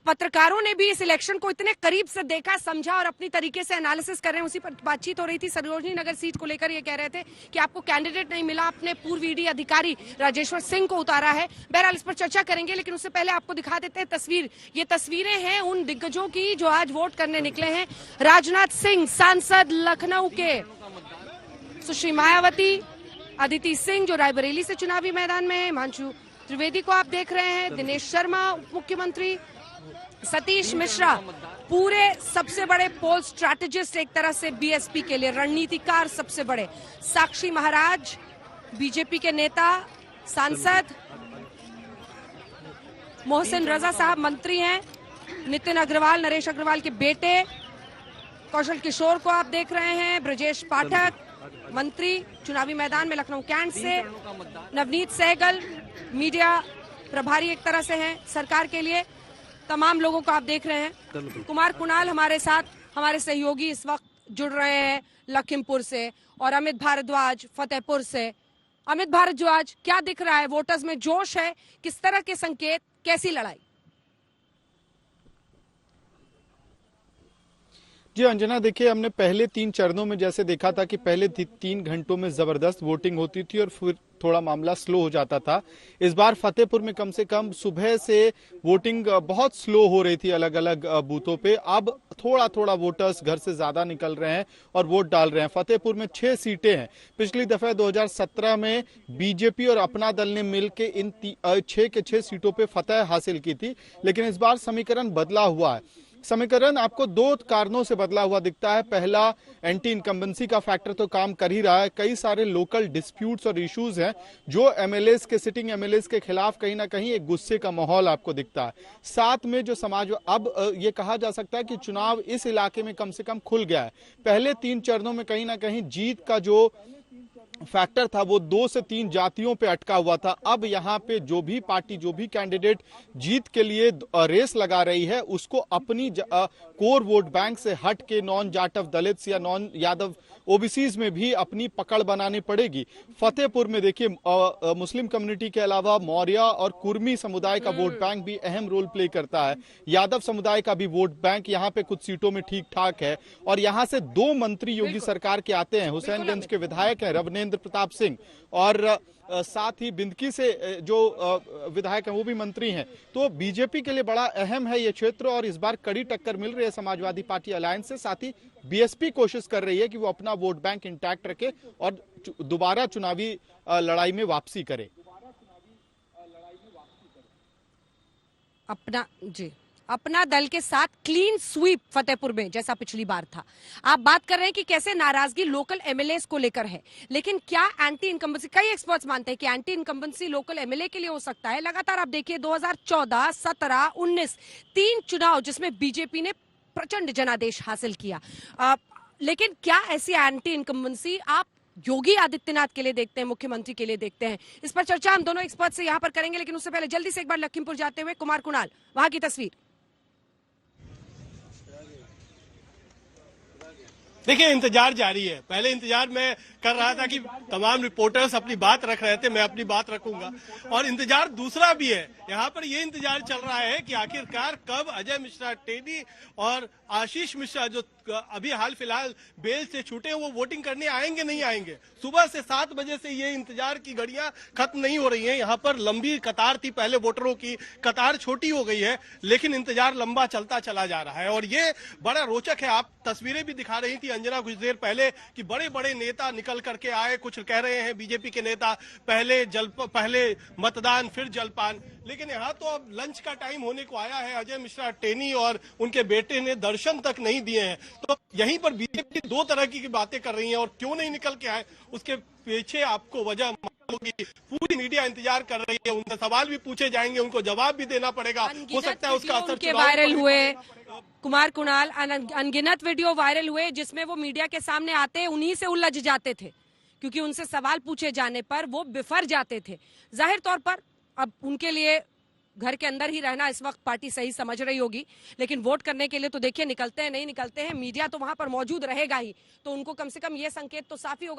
पत्रकारों ने भी इस इलेक्शन को इतने करीब से देखा, समझा और अपनी तरीके से एनालिसिस कर रहे हैं। उसी पर बातचीत हो रही थी। सरोजनी नगर सीट को लेकर ये कह रहे थे कि आपको कैंडिडेट नहीं मिला, अपने पूर्व ईडी अधिकारी राजेश्वर सिंह को उतारा है। बहरहाल इस पर चर्चा करेंगे, लेकिन उससे पहले आपको दिखा देते हैं तस्वीर। ये तस्वीरें हैं उन दिग्गजों की जो आज वोट करने निकले हैं। राजनाथ सिंह सांसद लखनऊ के, सुश्री मायावती, अदिति सिंह जो रायबरेली से चुनावी मैदान में है, हिमांशु त्रिवेदी को आप देख रहे हैं, दिनेश शर्मा उप मुख्यमंत्री, सतीश मिश्रा पूरे सबसे बड़े पोल स्ट्रैटेजिस्ट एक तरह से बीएसपी के लिए, रणनीतिकार सबसे बड़े, साक्षी महाराज बीजेपी के नेता, सांसद, मोहसिन रजा साहब मंत्री हैं, नितिन अग्रवाल नरेश अग्रवाल के बेटे, कौशल किशोर को आप देख रहे हैं, ब्रजेश पाठक मंत्री चुनावी मैदान में लखनऊ कैंट से, नवनीत सहगल मीडिया प्रभारी एक तरह से हैं सरकार के लिए। तमाम लोगों को आप देख रहे हैं। कुमार कुणाल हमारे साथ, हमारे सहयोगी इस वक्त जुड़ रहे हैं लखीमपुर से, और अमित भारद्वाज फतेहपुर से। अमित भारद्वाज, क्या दिख रहा है? वोटर्स में जोश है? किस तरह के संकेत, कैसी लड़ाई? जी अंजना, देखिए हमने पहले 3 चरणों में जैसे देखा था कि पहले 3 घंटों में जबरदस्त वोटिंग होती थी और फिर थोड़ा मामला स्लो हो जाता था। इस बार फतेहपुर में कम से कम सुबह से वोटिंग बहुत स्लो हो रही थी अलग अलग बूथों पे। अब थोड़ा थोड़ा वोटर्स घर से ज्यादा निकल रहे हैं और वोट डाल रहे हैं। फतेहपुर में 6 सीटें हैं। पिछली दफे 2017 में बीजेपी और अपना दल ने मिलकर इन 6 के 6 सीटों पे फतह हासिल की थी, लेकिन इस बार समीकरण बदला हुआ है। समीकरण आपको 2 कारणों से बदला हुआ दिखता है। पहला, एंटी इनकम्बेंसी का फैक्टर तो काम कर ही रहा है। कई सारे लोकल डिस्प्यूट्स और इश्यूज हैं जो एमएलएस के, सिटिंग एमएलएस के खिलाफ कहीं ना कहीं एक गुस्से का माहौल आपको दिखता है। साथ में जो समाज, अब ये कहा जा सकता है कि चुनाव इस इलाके में कम से कम खुल गया है। पहले 3 चरणों में कहीं ना कहीं जीत का जो फैक्टर था वो 2 से 3 जातियों पे अटका हुआ था। अब यहाँ पे जो भी पार्टी, जो भी कैंडिडेट जीत के लिए रेस लगा रही है, उसको अपनी कोर वोट बैंक से हट के नॉन जाटव दलित्स या नॉन यादव ओबीसीज में भी अपनी पकड़ बनानी पड़ेगी। फतेहपुर में देखिए मुस्लिम कम्युनिटी के अलावा मौर्य और कुर्मी समुदाय का वोट बैंक भी अहम रोल प्ले करता है। यादव समुदाय का भी वोट बैंक यहाँ पे कुछ सीटों में ठीक ठाक है। और यहाँ से 2 मंत्री योगी सरकार के आते हैं। हुसैनगंज के विधायक हैं रवनेंद्र प्रताप सिंह, और साथ ही बिंदकी से जो विधायक हैं वो भी मंत्री हैं। तो बीजेपी के लिए बड़ा अहम है ये क्षेत्र, और इस बार कड़ी टक्कर मिल रही है समाजवादी पार्टी अलायंस से। साथ ही बीएसपी कोशिश कर रही है कि वो अपना वोट बैंक इंटैक्ट रखे और दोबारा चुनावी लड़ाई में वापसी करे। अपना दल के साथ क्लीन स्वीप फतेहपुर में जैसा पिछली बार था। आप बात कर रहे हैं कि कैसे नाराजगी लोकल एमएलएस को लेकर है, लेकिन क्या एंटी इनकम्बेंसी, कई एक्सपर्ट्स मानते हैं कि एंटी इनकम्बेंसी लोकल एमएलए के लिए हो सकता है। लगातार आप देखिए 2014, 17, 19 3 चुनाव जिसमें बीजेपी ने प्रचंड जनादेश हासिल किया। लेकिन क्या ऐसी एंटी इनकम्बेंसी आप योगी आदित्यनाथ के लिए देखते हैं, मुख्यमंत्री के लिए देखते हैं? इस पर चर्चा हम दोनों एक्सपर्ट से यहाँ पर करेंगे, लेकिन उससे पहले जल्दी से एक बार लखीमपुर जाते हुए कुमार कुणाल, वहां की तस्वीर। देखिए, इंतजार जारी है। पहले इंतजार मैं कर रहा था कि तमाम रिपोर्टर्स अपनी बात रख रहे थे, मैं अपनी बात रखूंगा, और इंतजार दूसरा भी है। यहाँ पर ये इंतजार चल रहा है कि आखिरकार कब अजय मिश्रा टेनी और आशीष मिश्रा जो अभी हाल फिलहाल बेल से छूटे हैं वो वोटिंग करने आएंगे नहीं आएंगे। सुबह से 7 बजे से ये इंतजार की घड़ियां खत्म नहीं हो रही हैं। यहाँ पर लंबी कतार थी, पहले वोटरों की कतार छोटी हो गई है, लेकिन इंतजार लंबा चलता चला जा रहा है। और ये बड़ा रोचक है। आप तस्वीरें भी दिखा रही थी अंजना कुछ देर पहले कि बड़े बड़े नेता निकल करके आए। कुछ कह रहे हैं बीजेपी के नेता पहले मतदान फिर जलपान, लेकिन यहाँ तो अब लंच का टाइम होने को आया है। अजय मिश्रा टेनी और उनके बेटे ने दर्शन तक नहीं दिए हैं। तो यहीं पर बीजेपी 2 तरह की बातें कर रही है, और क्यों नहीं निकल के आए उसके पीछे आपको वजह मालूम होगी। पूरी मीडिया इंतजार कर रही है, उनसे सवाल भी पूछे जाएंगे, उनको जवाब भी देना पड़ेगा। हो सकता है उसका असर वायरल हुए। कुमार कुणाल, अनगिनत वीडियो वायरल हुए जिसमें वो मीडिया के सामने आते उन्हीं से उलझ जाते थे, क्योंकि उनसे सवाल पूछे जाने पर वो बिफर जाते थे। जाहिर तौर पर अब उनके लिए घर के अंदर ही रहना इस वक्त पार्टी सही समझ रही होगी, लेकिन वोट करने के लिए तो देखिए निकलते हैं नहीं निकलते हैं, मीडिया तो वहां पर मौजूद रहेगा ही, तो उनको कम से कम ये संकेत तो साफ ही होगा।